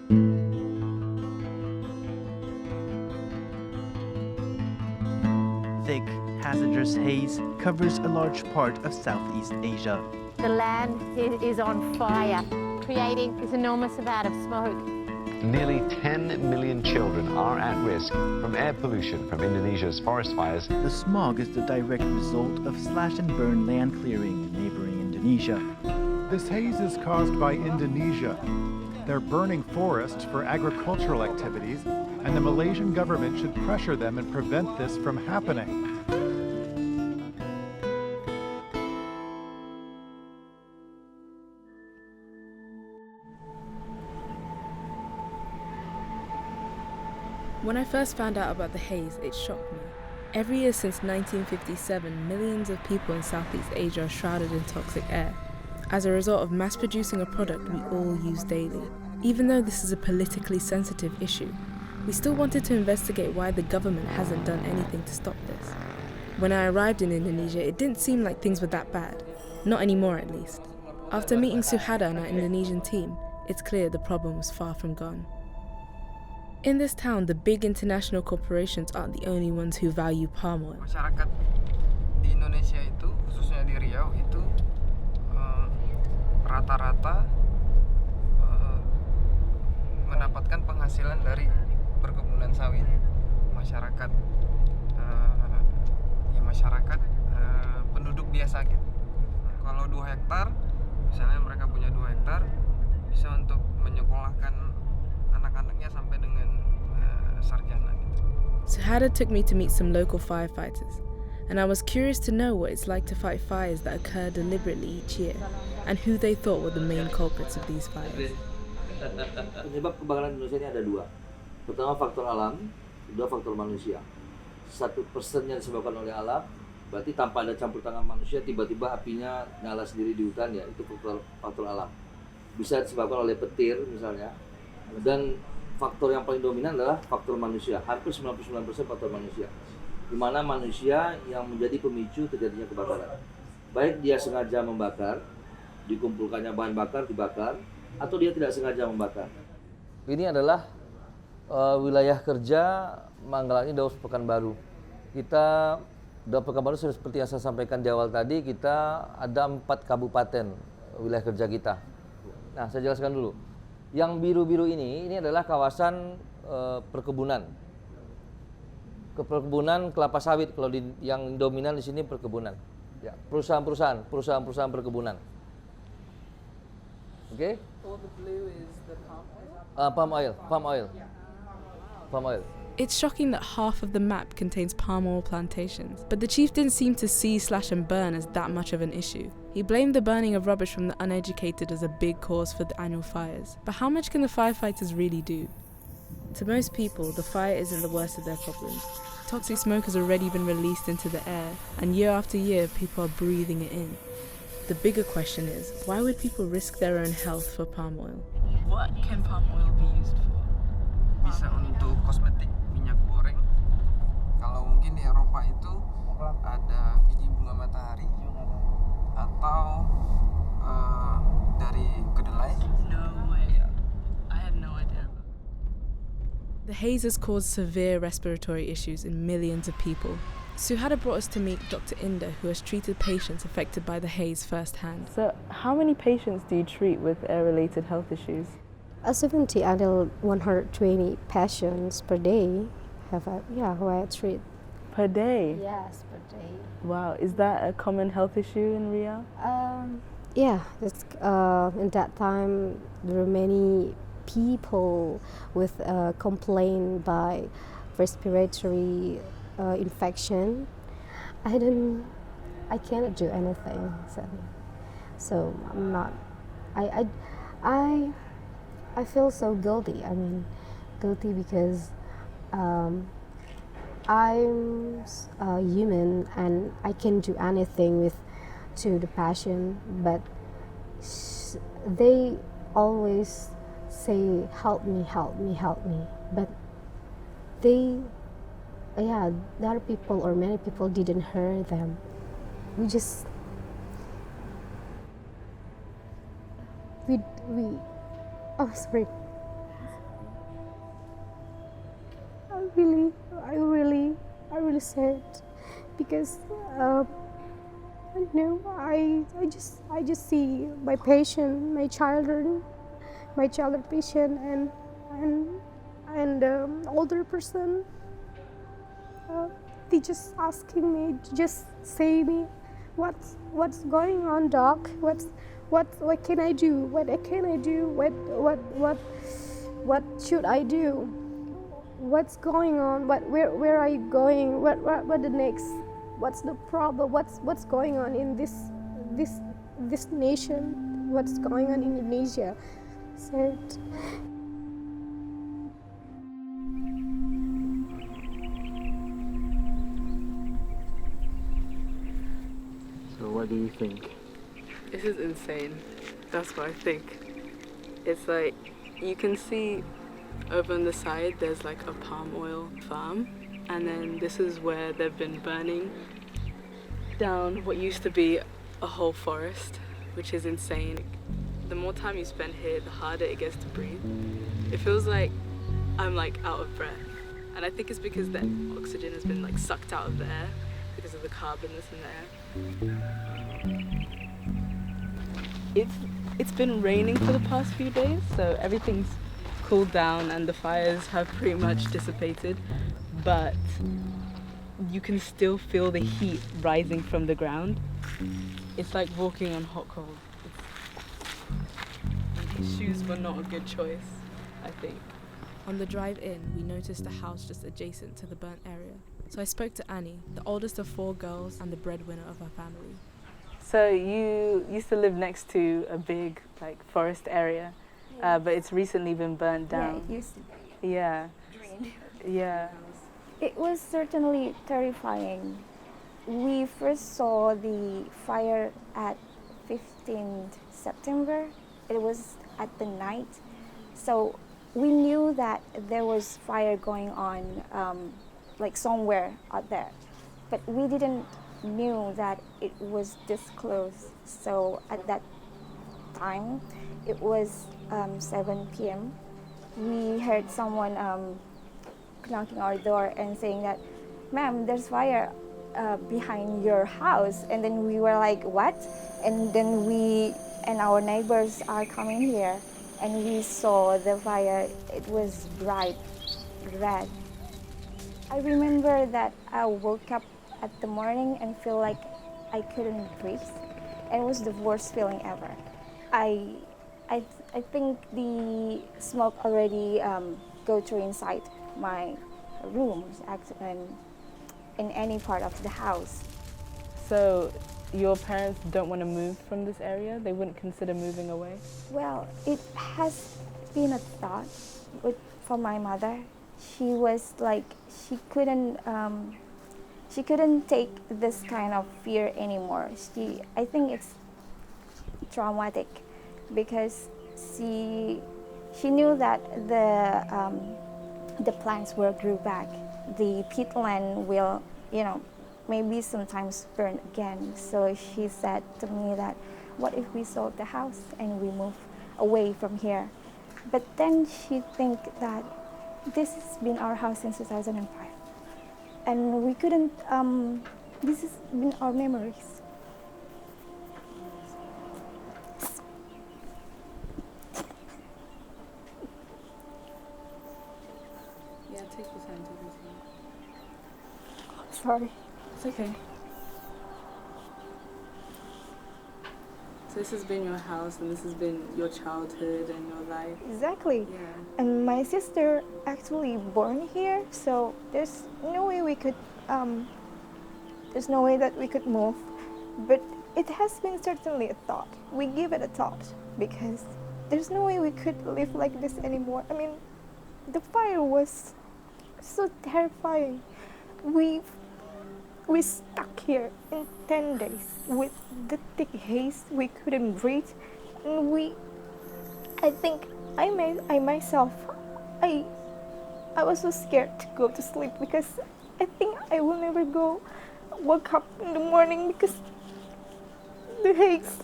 Thick, hazardous haze covers a large part of Southeast Asia. The land is on fire, creating this enormous amount of smoke. Nearly 10 million children are at risk from air pollution from Indonesia's forest fires. The smog is the direct result of slash-and-burn land clearing in neighboring Indonesia. This haze is caused by Indonesia. They're burning forests for agricultural activities, and the Malaysian government should pressure them and prevent this from happening. When I first found out about the haze, it shocked me. Every year since 1957, millions of people in Southeast Asia are shrouded in toxic air, as a result of mass-producing a product we all use daily. Even though this is a politically sensitive issue, we still wanted to investigate why the government hasn't done anything to stop this. When I arrived in Indonesia, it didn't seem like things were that bad. Not anymore, at least. After meeting Suhada and our Indonesian team, it's clear the problem was far from gone. In this town, the big international corporations aren't the only ones who value palm oil. Masyarakat di Indonesia itu, khususnya di Riau itu rata-rata mendapatkan penghasilan dari perkebunan sawit. Masyarakat penduduk biasa gitu. Kalau 2 hektar, misalnya mereka punya 2 hektar, bisa untuk menyekolahkan anak-anaknya sampai dengan sarjana gitu. Suhada took me to meet some local firefighters, and I was curious to know what it's like to fight fires that occur deliberately each year, and who they thought were the main culprits of these fires. Penyebab kebakaran di Indonesia ini ada 2. Pertama faktor alam, kedua faktor manusia. 1% yang disebabkan oleh alam, berarti tanpa ada campur tangan manusia, tiba-tiba apinya nyala sendiri di hutan, ya itu faktor alam. Bisa disebabkan oleh petir misalnya, dan faktor yang paling dominan adalah faktor manusia. Hampir 99% faktor manusia, di mana manusia yang menjadi pemicu terjadinya kebakaran. Baik dia sengaja membakar, dikumpulkannya bahan bakar, dibakar, atau dia tidak sengaja membakar. Ini adalah wilayah kerja Manggalangi Daus Pekanbaru. Kita Daus Pekanbaru seperti yang saya sampaikan di awal tadi, kita ada 4 kabupaten wilayah kerja kita. Nah, saya jelaskan dulu. Yang biru-biru ini adalah kawasan perkebunan. Perkebunan kelapa sawit, kalau yang dominan di sini perkebunan. Ya, perusahaan perkebunan. Oke? All the blue is the palm oil. Palm oil. It's shocking that half of the map contains palm oil plantations, but the chief didn't seem to see slash and burn as that much of an issue. He blamed the burning of rubbish from the uneducated as a big cause for the annual fires. But how much can the firefighters really do? To most people, the fire isn't the worst of their problems. Toxic smoke has already been released into the air, and year after year, people are breathing it in. The bigger question is, why would people risk their own health for palm oil? What can palm oil be used for? Bisa untuk kosmetik, minyak goreng. Kalau mungkin di Eropa itu ada biji bunga matahari atau dari kedelai. No way. I have no idea. The haze has caused severe respiratory issues in millions of people. Suhada brought us to meet Dr. Inda, who has treated patients affected by the haze firsthand. So, how many patients do you treat with air-related health issues? 70 until 120 patients per day who I treat. Per day? Yes, per day. Wow, is that a common health issue in Riau? Yeah, in that time there were many people with complaint by respiratory infection. I cannot do anything. So I'm not. I feel so guilty. I mean, guilty because I'm human and I can do anything to the patient, but they always say, help me. But the other people or many people didn't hear them. I really sad because I know I just see my patient, my children patient and older person. They just asking me, just say me, what's going on, doc? What can I do? What can I do? What should I do? What's going on? Where are you going? What the next? What's the problem? What's going on in this nation? What's going on in Indonesia? So what do you think? This is insane. That's what I think. It's like, you can see over on the side there's like a palm oil farm, and then this is where they've been burning down what used to be a whole forest, which is insane. The more time you spend here, the harder it gets to breathe. It feels like I'm like out of breath, and I think it's because the oxygen has been like sucked out of the air because of the carbon that's in the air. It's been raining for the past few days, so everything's cooled down and the fires have pretty much dissipated, but you can still feel the heat rising from the ground. It's like walking on hot coal. These shoes were not a good choice, I think. On the drive in, we noticed a house just adjacent to the burnt area. So I spoke to Annie, the oldest of 4 girls and the breadwinner of our family. So you used to live next to a big like forest area, but it's recently been burnt down. Yeah, it used to be. Yeah. Drained. Yeah. It was certainly terrifying. We first saw the fire at 15th September. It was at the night. So we knew that there was fire going on like somewhere out there. But we didn't knew that it was this close. So at that time, it was 7 p.m. We heard someone knocking our door and saying that, "Ma'am, there's fire behind your house." And then we were like, "What?" And then we and our neighbors are coming here, and we saw the fire. It was bright red. I remember that I woke up at the morning and feel like I couldn't breathe. It was the worst feeling ever. I think the smoke already go through inside my rooms and in any part of the house. So your parents don't want to move from this area? They wouldn't consider moving away? Well, it has been a thought for my mother. She was like, she couldn't take this kind of fear anymore. I think it's traumatic because she knew that the plants will grow back. The peatland will, maybe sometimes burn again. So she said to me that, what if we sold the house and we move away from here? But then she think that this has been our house since 2005. And we couldn't, this has been our memories. Yeah, take your time, Sorry. It's okay. So this has been your house and this has been your childhood and your life. Exactly. Yeah. And my sister actually born here, so there's no way we could, there's no way that we could move. But it has been certainly a thought. We give it a thought because there's no way we could live like this anymore. I mean, the fire was so terrifying. We stuck here in 10 days with the thick haze. We couldn't breathe, and I think I myself was so scared to go to sleep because I think I will never wake up in the morning because the haze.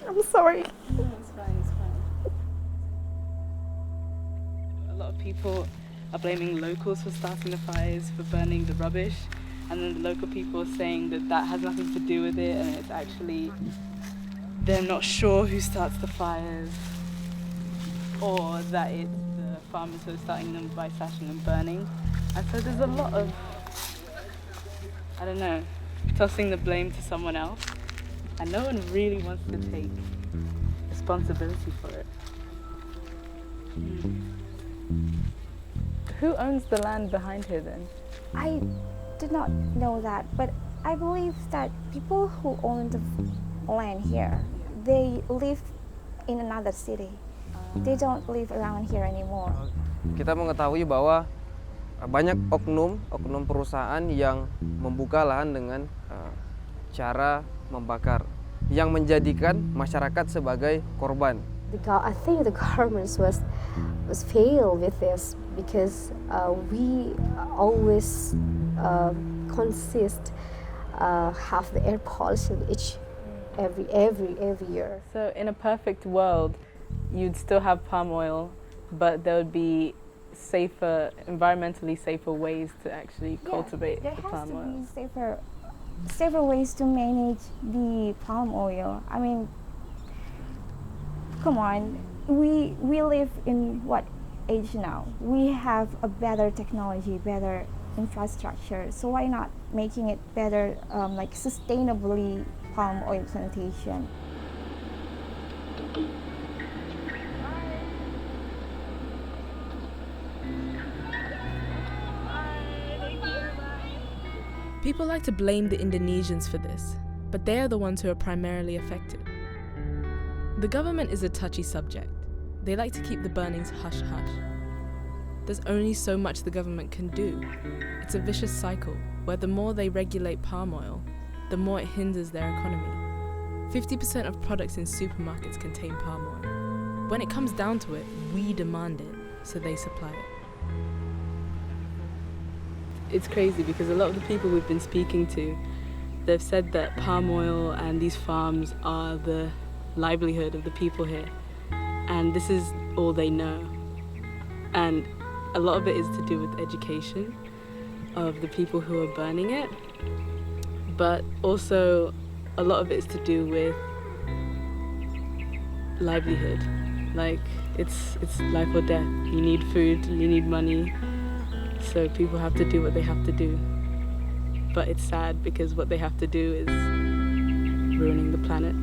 I'm sorry. No, it's fine, it's fine. A lot of people are blaming locals for starting the fires, for burning the rubbish, and then the local people are saying that that has nothing to do with it, and it's actually they're not sure who starts the fires, or that it's the farmers who are starting them by slashing and burning. And so there's a lot of, I don't know, tossing the blame to someone else, and no one really wants to take responsibility for it. Who owns the land behind here then? I did not know that, but I believe that people who own the land here, they live in another city. They don't live around here anymore. Kita mengetahui bahwa banyak oknum perusahaan yang membuka lahan dengan cara membakar, yang menjadikan masyarakat sebagai korban. I think the government was failed with this because we always have the air pollution every year. So in a perfect world, you'd still have palm oil, but there would be safer, environmentally safer ways to actually cultivate the palm oil. There has to be safer ways to manage the palm oil. I mean, come on, we live in what age now? We have a better technology, better infrastructure, so why not making it better, like sustainably palm oil plantation? People like to blame the Indonesians for this, but they are the ones who are primarily affected. The government is a touchy subject. They like to keep the burnings hush-hush. There's only so much the government can do. It's a vicious cycle, where the more they regulate palm oil, the more it hinders their economy. 50% of products in supermarkets contain palm oil. When it comes down to it, we demand it, so they supply it. It's crazy because a lot of the people we've been speaking to, they've said that palm oil and these farms are the livelihood of the people here, and this is all they know. And a lot of it is to do with education of the people who are burning it, but also a lot of it is to do with livelihood. Like it's life or death. You need food, you need money, so people have to do what they have to do. But it's sad because what they have to do is ruining the planet.